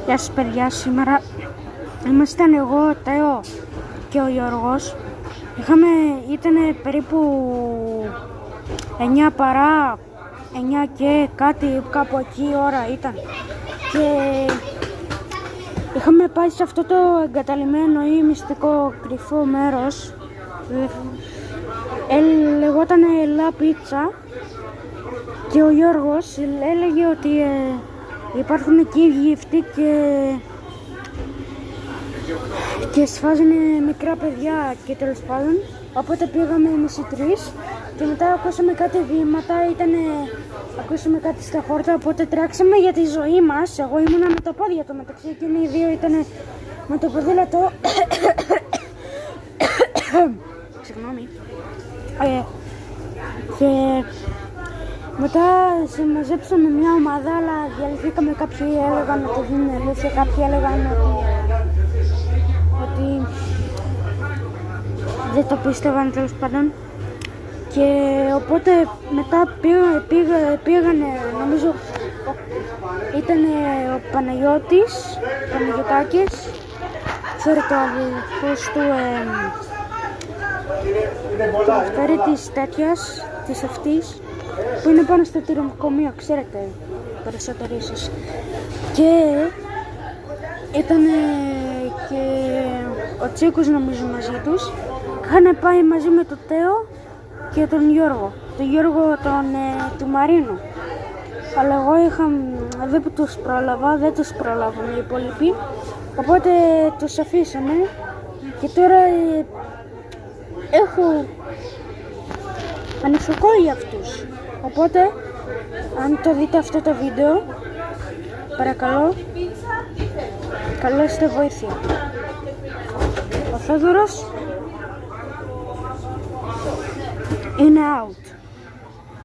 Γεια σας παιδιά, σήμερα ήμασταν εγώ, ο Τέο και ο Γιώργος. Ήταν περίπου 9 παρά 9 και κάτι, κάπου εκεί η ώρα ήταν. Και είχαμε πάει σε αυτό το εγκαταλειμμένο ή μυστικό κρυφό μέρος. Λεγόταν La Pizza και ο Γιώργος έλεγε ότι υπάρχουν εκεί γύφτοι και σφάζουν μικρά παιδιά και τέλος πάντων. Οπότε πήγαμε εμείς οι τρεις και μετά ακούσαμε κάτι βήματα, ακούσαμε κάτι στα χόρτα, οπότε τράξαμε για τη ζωή μας. Εγώ ήμουνα με τα πόδια του, μεταξύ εκείνοι οι δύο ήταν με το ποδήλατο. Συγγνώμη. Και μετά συμμαζέψαμε μια ομάδα, αλλά διαλυθήκαμε. Κάποιοι έλεγαν ότι δεν είναι αλήθεια, κάποιοι έλεγαν ότι δεν το πίστευαν τέλος πάντων. Και οπότε μετά πήγανε, νομίζω ήταν ο Παναγιώτάκης, ξέρετε ο αδελφός του Λευτέρη της τέτοιας, της αυτής, που είναι πάνω στο τυροκομείο, ξέρετε, περισσότεροι ίσως. Και ήταν και ο Τσίκος νομίζω μαζί τους. Είχαν πάει μαζί με τον Τέο και τον Γιώργο. Τον Γιώργο του Μαρίνου. Αλλά εγώ δεν τους πρόλαβα, δεν τους πρόλαβαν οι υπόλοιποι. Οπότε τους αφήσαμε και τώρα έχω ανησυχώ για αυτούς. Οπότε, αν το δείτε αυτό το βίντεο, παρακαλώ, καλέστε βοήθεια. Ο Θόδωρος είναι out.